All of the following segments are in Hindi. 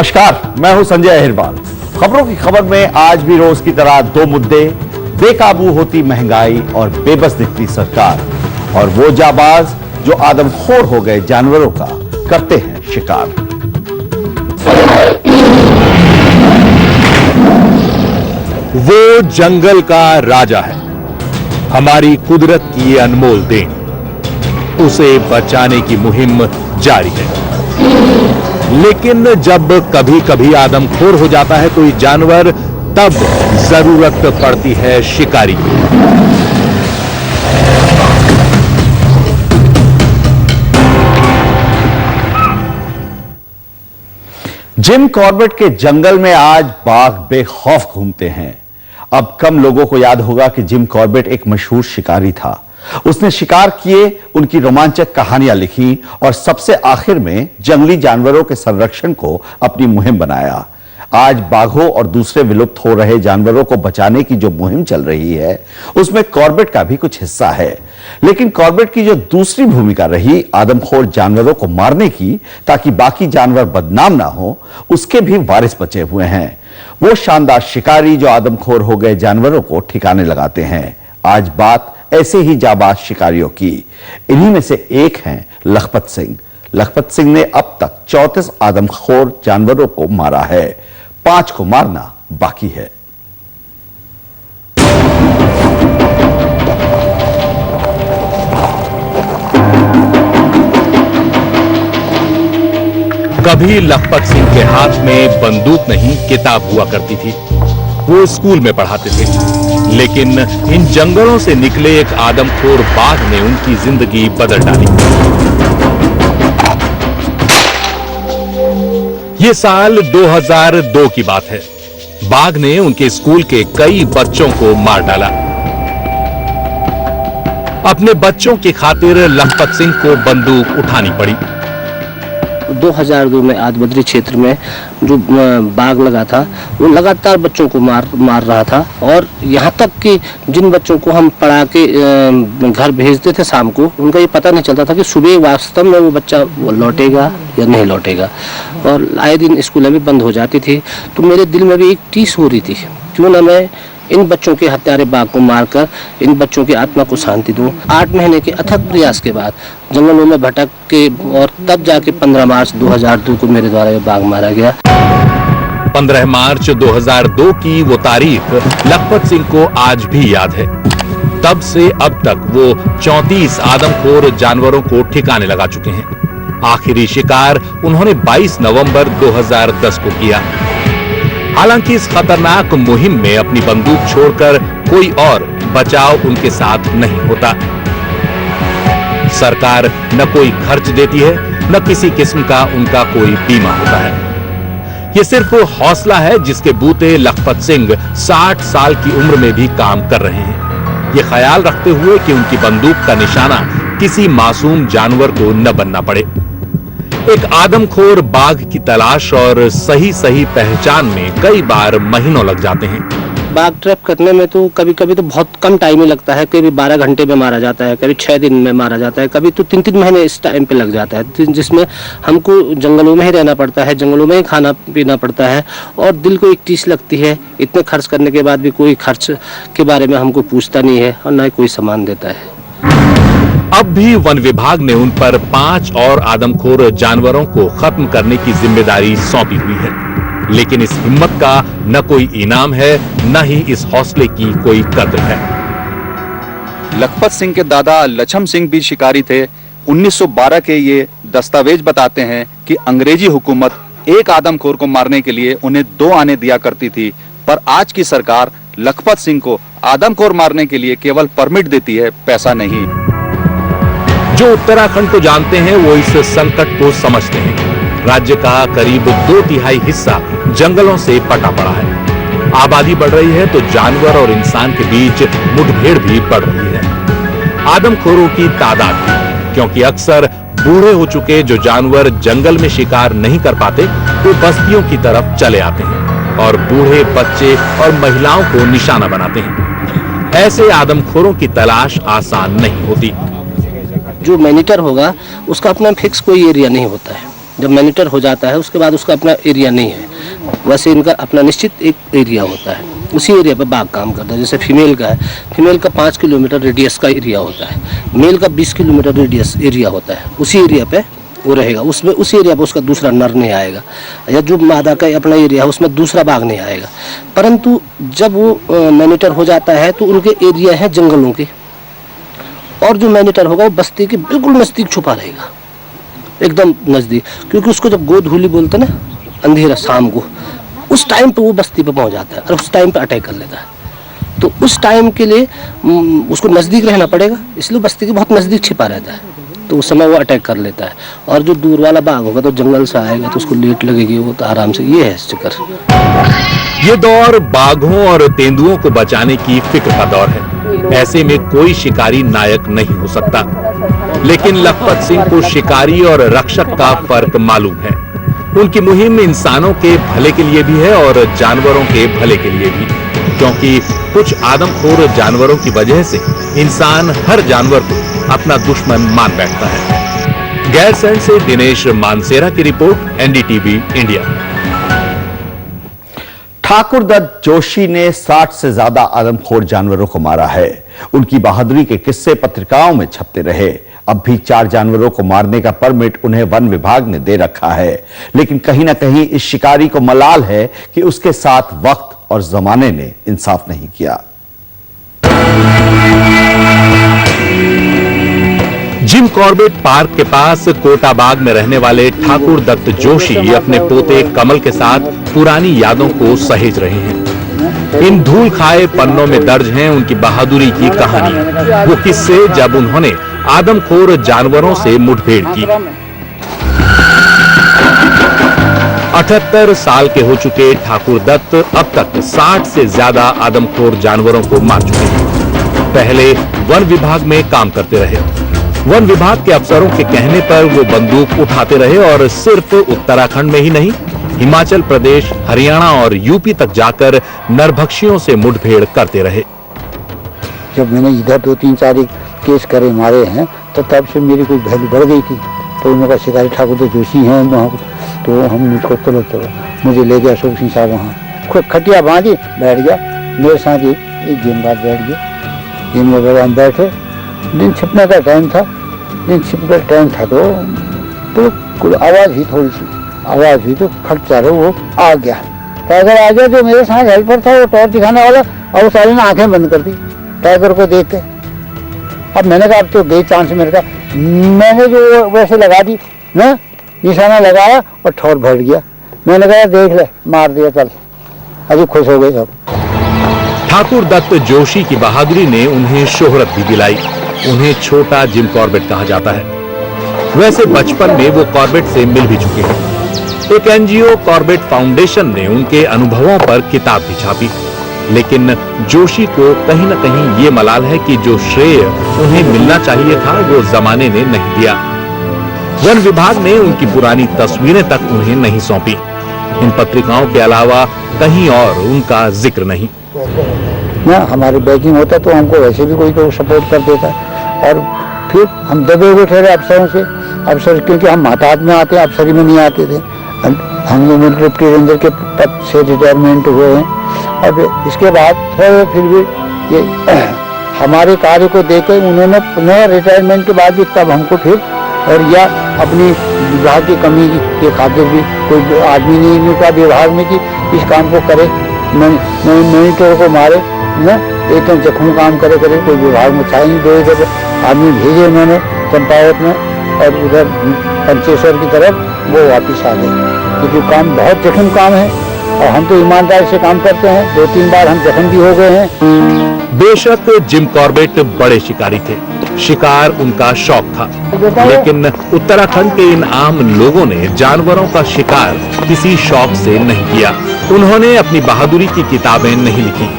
नमस्कार, मैं हूं संजय अहिरवाल। खबरों की खबर में आज भी रोज की तरह दो मुद्दे, बेकाबू होती महंगाई और बेबस दिखती सरकार, और वो जाबाज जो आदमखोर हो गए जानवरों का करते हैं शिकार। वो जंगल का राजा है, हमारी कुदरत की ये अनमोल देन। उसे बचाने की मुहिम जारी है, लेकिन जब कभी कभी आदमखोर हो जाता है तो ये जानवर, तब जरूरत पड़ती है शिकारी की। जिम कॉर्बेट के जंगल में आज बाघ बेखौफ घूमते हैं। अब कम लोगों को याद होगा कि जिम कॉर्बेट एक मशहूर शिकारी था। उसने शिकार किए, उनकी रोमांचक कहानियां लिखी और सबसे आखिर में जंगली जानवरों के संरक्षण को अपनी मुहिम बनाया। आज बाघों और दूसरे विलुप्त हो रहे जानवरों को बचाने की जो मुहिम चल रही है, उसमें कॉर्बेट का भी कुछ हिस्सा है। लेकिन कॉर्बेट की जो दूसरी भूमिका रही, आदमखोर जानवरों को मारने की ताकि बाकी जानवर बदनाम ना हो, उसके भी वारिस बचे हुए हैं। वो शानदार शिकारी जो आदमखोर हो गए जानवरों को ठिकाने लगाते हैं। आज बात ऐसे ही जाबाज शिकारियों की। इन्हीं में से एक हैं लखपत सिंह। लखपत सिंह ने अब तक 34 आदमखोर जानवरों को मारा है। 5 को मारना बाकी है। कभी लखपत सिंह के हाथ में बंदूक नहीं, किताब हुआ करती थी। वो स्कूल में पढ़ाते थे, लेकिन इन जंगलों से निकले एक आदमखोर बाघ ने उनकी जिंदगी बदल डाली। ये साल 2002 की बात है। बाघ ने उनके स्कूल के कई बच्चों को मार डाला। अपने बच्चों की खातिर लखपत सिंह को बंदूक उठानी पड़ी। 2002 में आदबद्री क्षेत्र में जो बाघ लगा था, वो लगातार बच्चों को मार रहा था, और यहाँ तक कि जिन बच्चों को हम पढ़ा के घर भेजते थे शाम को, उनका ये पता नहीं चलता था कि सुबह वास्तव में वो बच्चा लौटेगा या नहीं लौटेगा। और आए दिन स्कूलें भी बंद हो जाती थी। तो मेरे दिल में भी एक टीस हो रही थी, क्यों ना मैं इन बच्चों के हत्यारे बाघ को मारकर इन बच्चों की आत्मा को शांति दूं। 8 महीने के अथक प्रयास के बाद जंगलों में भटक के, और तब जाके 15 मार्च 2002 को मेरे द्वारा ये बाघ मारा गया। 15 मार्च 2002 की वो तारीख लखपत सिंह को आज भी याद है। तब से अब तक वो 34 आदमखोर जानवरों को ठिकाने लगा चुके हैं। आखिरी शिकार उन्होंने 22 नवंबर 2010 को किया। हालांकि इस खतरनाक मुहिम में अपनी बंदूक छोड़कर कोई और बचाव उनके साथ नहीं होता। सरकार न कोई खर्च देती है, न किसी किस्म का उनका कोई बीमा होता है। यह सिर्फ हौसला है जिसके बूते लखपत सिंह 60 साल की उम्र में भी काम कर रहे हैं, ये ख्याल रखते हुए कि उनकी बंदूक का निशाना किसी मासूम जानवर को न बनना पड़े। एक आदमखोर बाघ की तलाश और सही पहचान में कई बार महीनों लग जाते हैं। बाघ ट्रैप करने में तो कभी कभी तो बहुत कम टाइम ही लगता है। कभी 12 घंटे में मारा जाता है, कभी 6 दिन में मारा जाता है, कभी तो 3-3 महीने इस टाइम पे लग जाता है, जिसमें हमको जंगलों में ही रहना पड़ता है, जंगलों में ही खाना पीना पड़ता है, और दिल को एक टीस लगती है। इतने खर्च करने के बाद भी कोई खर्च के बारे में हमको पूछता नहीं है, और न ही कोई सामान देता है। अब भी वन विभाग ने उन पर 5 और आदमखोर जानवरों को खत्म करने की जिम्मेदारी सौंपी हुई है, लेकिन इस हिम्मत का न कोई इनाम है, न ही इस हौसले की कोई कद्र है। लखपत सिंह के दादा लछम सिंह भी शिकारी थे। 1912 के ये दस्तावेज बताते हैं कि अंग्रेजी हुकूमत एक आदमखोर को मारने के लिए उन्हें 2 आने दिया करती थी, पर आज की सरकार लखपत सिंह को आदमखोर मारने के लिए केवल परमिट देती है, पैसा नहीं। जो उत्तराखंड को जानते हैं वो इस संकट को समझते हैं। राज्य का करीब 2/3 हिस्सा जंगलों से पटा पड़ा है। आबादी बढ़ रही है तो जानवर और इंसान के बीच मुठभेड़ भी बढ़ रही है। आदमखोरों की तादाद भी, क्योंकि अक्सर बूढ़े हो चुके जो जानवर जंगल में शिकार नहीं कर पाते, वो बस्तियों की तरफ चले आते हैं और बूढ़े, बच्चे और महिलाओं को निशाना बनाते हैं। ऐसे आदमखोरों की तलाश आसान नहीं होती। जो मैनीटर होगा उसका अपना फिक्स कोई एरिया नहीं होता है। जब मैनिटर हो जाता है उसके बाद उसका अपना एरिया नहीं है, वैसे इनका अपना निश्चित एक एरिया होता है, उसी एरिया पे बाघ काम करता है। जैसे फीमेल का है, फीमेल का 5 किलोमीटर रेडियस का एरिया होता है, मेल का 20 किलोमीटर रेडियस एरिया होता है, उसी एरिया पे वो रहेगा, उसमें उसी एरिया पे उसका दूसरा नर नहीं आएगा, या जो मादा का अपना एरिया है उसमें दूसरा बाघ नहीं आएगा। परंतु जब वो मैनिटर हो जाता है तो उनके एरिया है जंगलों के, और जो मैनिटर होगा वो बस्ती के बिल्कुल नज़दीक छुपा रहेगा, एकदम नज़दीक, क्योंकि उसको जब गोधूली बोलते हैं ना, अंधेरा शाम को, उस टाइम पे वो बस्ती पे पहुंच जाता है और उस टाइम पे अटैक कर लेता है। तो उस टाइम के लिए उसको नज़दीक रहना पड़ेगा, इसलिए बस्ती के बहुत नज़दीक छिपा रहता है, तो उस समय वो अटैक कर लेता है। और जो दूर वाला बाघ होगा तो जंगल से आएगा तो उसको लेट लगेगी, वो तो आराम से, ये है चक्कर। ये दौर बाघों और तेंदुओं को बचाने की फिक्र का दौर है। ऐसे में कोई शिकारी नायक नहीं हो सकता, लेकिन लखपत सिंह को शिकारी और रक्षक का फर्क मालूम है। उनकी मुहिम इंसानों के भले के लिए भी है और जानवरों के भले के लिए भी, क्योंकि कुछ आदमखोर जानवरों की वजह से इंसान हर जानवर को अपना दुश्मन मान बैठता है। गैरसैंण से दिनेश मानसेरा की रिपोर्ट, एनडीटीवी इंडिया। ठाकुर दत्त जोशी ने 60 से ज्यादा आदमखोर जानवरों को मारा है। उनकी बहादुरी के किस्से पत्रिकाओं में छपते रहे। अब भी 4 जानवरों को मारने का परमिट उन्हें वन विभाग ने दे रखा है, लेकिन कहीं ना कहीं इस शिकारी को मलाल है कि उसके साथ वक्त और जमाने ने इंसाफ नहीं किया। जिम कॉर्बेट पार्क के पास कोटाबाग में रहने वाले ठाकुर दत्त जोशी अपने पोते कमल के साथ पुरानी यादों को सहेज रहे हैं। इन धूल खाए पन्नों में दर्ज हैं उनकी बहादुरी की कहानी, वो किस्से जब उन्होंने आदमखोर जानवरों से मुठभेड़ की। 78 साल के हो चुके ठाकुर दत्त अब तक 60 से ज्यादा आदमखोर जानवरों को मार चुके हैं। पहले वन विभाग में काम करते रहे। वन विभाग के अफसरों के कहने पर वो बंदूक उठाते रहे और सिर्फ उत्तराखंड में ही नहीं, हिमाचल प्रदेश, हरियाणा और यूपी तक जाकर नरभक्षियों से मुठभेड़ करते रहे। जब मैंने इधर 2-3-4 केस करे मारे हैं तो तब से मेरी कुछ वैल्यू बढ़ गई थी। तो उनका शिकारी ठाकुर तो जोशी हैं वहाँ, तो हम मुझको चलो मुझे ले गया अशोक सिंह साहब वहाँ, खुद खटिया बांधी बैठ गया मेरे साथ, एक गेम बाद बैठ गया। गेम में हम बैठे, दिन छिपने का टाइम था, तो कुछ आवाज़ हुई, थोड़ी सी आवाज़ हुई तो खट चारो वो आ गया, टाइगर आ गया। जो मेरे साथ हेल्पर था वो टॉर्च दिखाने वाला, और वो सारे ने आंखें बंद कर दी टाइगर को देख के। अब मैंने कहा अब तो गई चांस, मेरे का मैंने जो वैसे लगा दी ना, निशाना लगाया और ठोर भर गया। मैंने कहा देख ले, मार दिया, चल। अभी खुश हो गए सब। ठाकुर दत्त जोशी की बहादुरी ने उन्हें शोहरत भी दिलाई। उन्हें छोटा जिम कॉर्बेट कहा जाता है। वैसे बचपन में वो कॉर्बेट से मिल भी चुके हैं। एक एनजीओ कॉर्बेट फाउंडेशन ने उनके अनुभवों पर किताब भी छापी, लेकिन जोशी को कहीं न कहीं ये मलाल है कि जो श्रेय उन्हें मिलना चाहिए था वो जमाने ने नहीं दिया। वन विभाग ने उनकी पुरानी तस्वीरें तक उन्हें नहीं सौंपी। इन पत्रिकाओं के अलावा कहीं और उनका जिक्र नहीं। ना हमारे बैकिंग होता तो हमको वैसे भी कोई तो सपोर्ट कर देता। और फिर हम दबे हुए ठहरे अफसरों से, अफसर क्योंकि हम महताब में आते हैं, अफसरी में नहीं आते थे। हम लोग डिप्टी रेंजर के पद से रिटायरमेंट हुए हैं, और इसके बाद फिर भी ये हमारे कार्य को देखकर उन्होंने पुनः रिटायरमेंट के बाद भी तब हमको फिर, और या अपनी विभाग की कमी के खातिर भी कोई आदमी नहीं उनका विभाग में कि इस काम को करे, मॉनिटर को मारे न, एकदम जख्म काम करे कोई विभाग में चाहिए। 2 जब आदमी भेजे उन्होंने चंपावत में और उधर पंचेश्वर की तरफ, वो वापिस आ गए क्योंकि काम बहुत जख्म काम है, और हम तो ईमानदारी से काम करते हैं। 2-3 बार हम जख्म भी हो गए हैं। बेशक जिम कॉर्बेट बड़े शिकारी थे, शिकार उनका शौक था, लेकिन उत्तराखंड के इन आम लोगों ने जानवरों का शिकार किसी शौक से नहीं किया। उन्होंने अपनी बहादुरी की किताबें नहीं लिखी।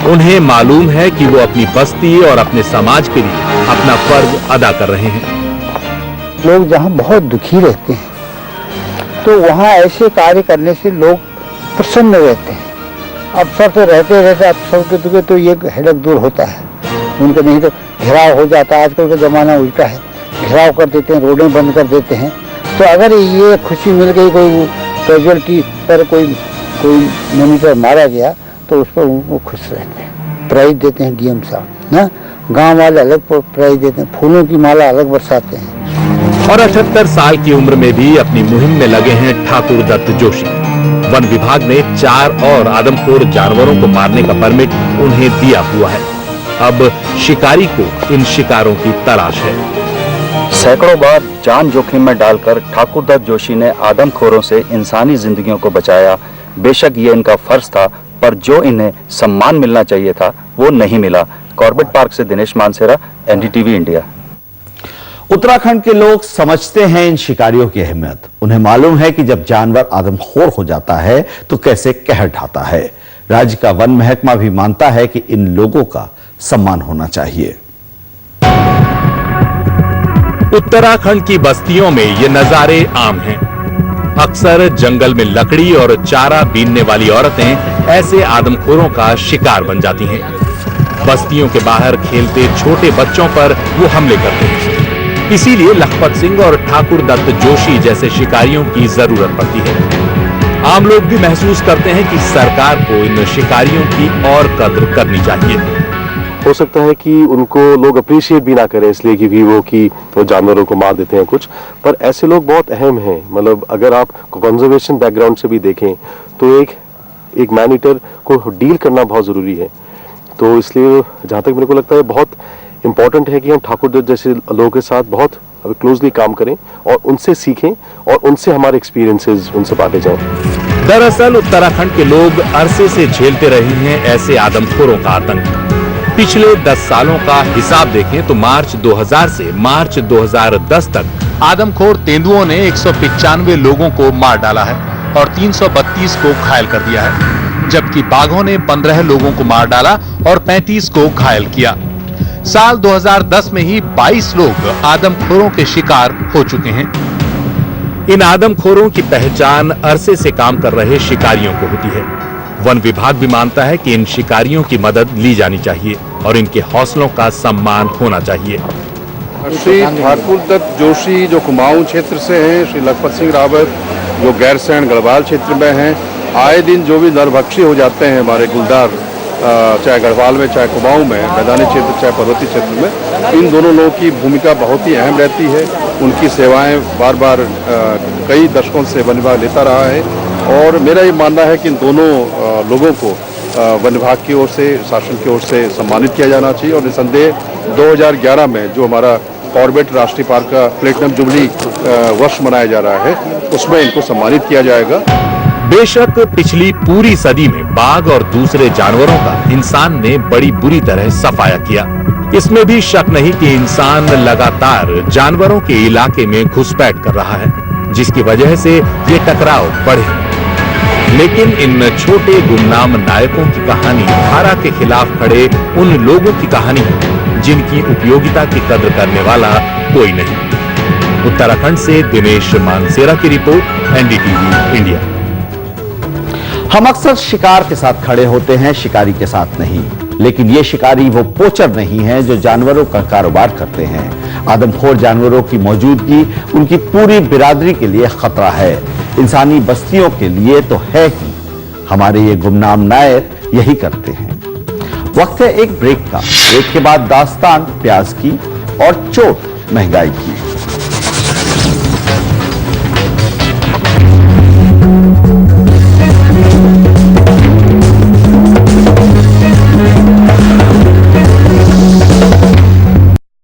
उन्हें मालूम है कि वो अपनी बस्ती और अपने समाज के लिए अपना फर्ज अदा कर रहे हैं। लोग जहाँ बहुत दुखी रहते हैं तो वहाँ ऐसे कार्य करने से लोग प्रसन्न रहते हैं। अफसर तो रहते अफसर के तो ये हेडक दूर होता है उनका, नहीं तो घेराव हो जाता है। आजकल का जमाना उल्टा है, घेराव कर देते हैं, रोडें बंद कर देते हैं, तो अगर ये खुशी मिल गई, कोई कैजुअलिटी पर कोई मॉनिटर मारा गया तो उस पर वो खुश रहते हैं। प्राइज देते हैं डीएम साहब ना, गांव वाले अलग प्राइज देते हैं, फूलों की माला अलग बरसाते हैं। और 78 साल की उम्र में भी अपनी मुहिम में लगे हैं ठाकुर दत्त जोशी। वन विभाग ने 4 और आदमखोर जानवरों को मारने का परमिट उन्हें दिया हुआ है। अब शिकारी को इन शिकारों की तलाश है। सैकड़ों बार जान जोखिम में डालकर ठाकुर दत्त जोशी ने आदमखोरों से इंसानी जिंदगियों को बचाया। बेशक ये इनका फर्ज था, पर जो इन्हें सम्मान मिलना चाहिए था वो नहीं मिला। कॉर्बेट पार्क से दिनेश मानसेरा, एनडीटीवी इंडिया। उत्तराखंड के लोग समझते हैं इन शिकारियों की अहमियत। उन्हें मालूम है कि जब जानवर आदमखोर हो जाता है तो कैसे कहर ढाता है। राज्य का वन महकमा भी मानता है कि इन लोगों का सम्मान होना चाहिए। उत्तराखंड की बस्तियों में ये नजारे आम हैं। अक्सर जंगल में लकड़ी और चारा बीनने वाली औरतें ऐसे आदमखोरों का शिकार बन जाती हैं। बस्तियों के बाहर खेलते छोटे बच्चों पर वो हमले करते हैं। इसीलिए लखपत सिंह और ठाकुर दत्त जोशी जैसे शिकारियों की जरूरत पड़ती है। आम लोग भी महसूस करते हैं कि सरकार को इन शिकारियों की और कद्र करनी चाहिए। हो सकता है कि उनको लोग अप्रिशिएट भी ना करें इसलिए कि वो जानवरों को मार देते हैं कुछ, पर ऐसे लोग बहुत अहम हैं। मतलब अगर आप कंजर्वेशन बैकग्राउंड से भी देखें तो एक मैन ईटर को डील करना बहुत ज़रूरी है। तो इसलिए जहाँ तक मेरे को लगता है बहुत इम्पॉर्टेंट है कि हम ठाकुर दत्त जैसे लोगों के साथ बहुत क्लोजली काम करें और उनसे सीखें और उनसे हमारे एक्सपीरियंसेस उनसे बांटे जाएं। दरअसल उत्तराखंड के लोग अरसे से झेलते रहे हैं ऐसे आदमखोरों का आतंक। पिछले 10 सालों का हिसाब देखें तो मार्च 2000 से मार्च 2010 तक आदमखोर तेंदुओं ने 195 लोगों को मार डाला है और 332 को घायल कर दिया है, जबकि बाघों ने 15 लोगों को मार डाला और 35 को घायल किया। साल 2010 में ही 22 लोग आदमखोरों के शिकार हो चुके हैं। इन आदमखोरों की पहचान अरसे से काम कर रहे शिकारियों को होती है। वन विभाग भी मानता है कि इन शिकारियों की मदद ली जानी चाहिए और इनके हौसलों का सम्मान होना चाहिए। श्री ठाकुर दत्त जोशी जो कुमाऊं क्षेत्र से हैं, श्री लखपत सिंह रावत जो गैरसैंण गढ़वाल क्षेत्र में हैं, आए दिन जो भी नरभक्षी हो जाते हैं हमारे गुलदार, चाहे गढ़वाल में चाहे कुमाऊं में, मैदानी क्षेत्र चाहे पर्वतीय क्षेत्र में, इन दोनों लोगों की भूमिका बहुत ही अहम रहती है। उनकी सेवाएं बार बार कई दशकों से वन विभाग लेता रहा है और मेरा ये मानना है कि इन दोनों लोगों को वन विभाग की ओर से, शासन की ओर से सम्मानित किया जाना चाहिए और निसंदेह 2011 में जो हमारा कॉर्बेट राष्ट्रीय पार्क का प्लेटिनम जुबली वर्ष मनाया जा रहा है, उसमें इनको सम्मानित किया जाएगा। बेशक पिछली पूरी सदी में बाघ और दूसरे जानवरों का इंसान ने बड़ी बुरी तरह सफाया किया। इसमें भी शक नहीं कि इंसान लगातार जानवरों के इलाके में घुसपैठ कर रहा है, जिसकी वजह से ये टकराव बढ़े। लेकिन इन छोटे गुमनाम नायकों की कहानी धारा के खिलाफ खड़े उन लोगों की कहानी है जिनकी उपयोगिता की कद्र करने वाला कोई नहीं। उत्तराखंड से दिनेश मानसेरा की रिपोर्ट, एनडीटीवी इंडिया। हम अक्सर शिकार के साथ खड़े होते हैं, शिकारी के साथ नहीं। लेकिन ये शिकारी वो पोचर नहीं है जो जानवरों का कारोबार करते हैं। आदमखोर जानवरों की मौजूदगी उनकी पूरी बिरादरी के लिए खतरा है, इंसानी बस्तियों के लिए तो है ही। हमारे ये गुमनाम नायर यही करते हैं। वक्त है एक ब्रेक का। ब्रेक के बाद दास्तान प्याज की और चोट महंगाई की।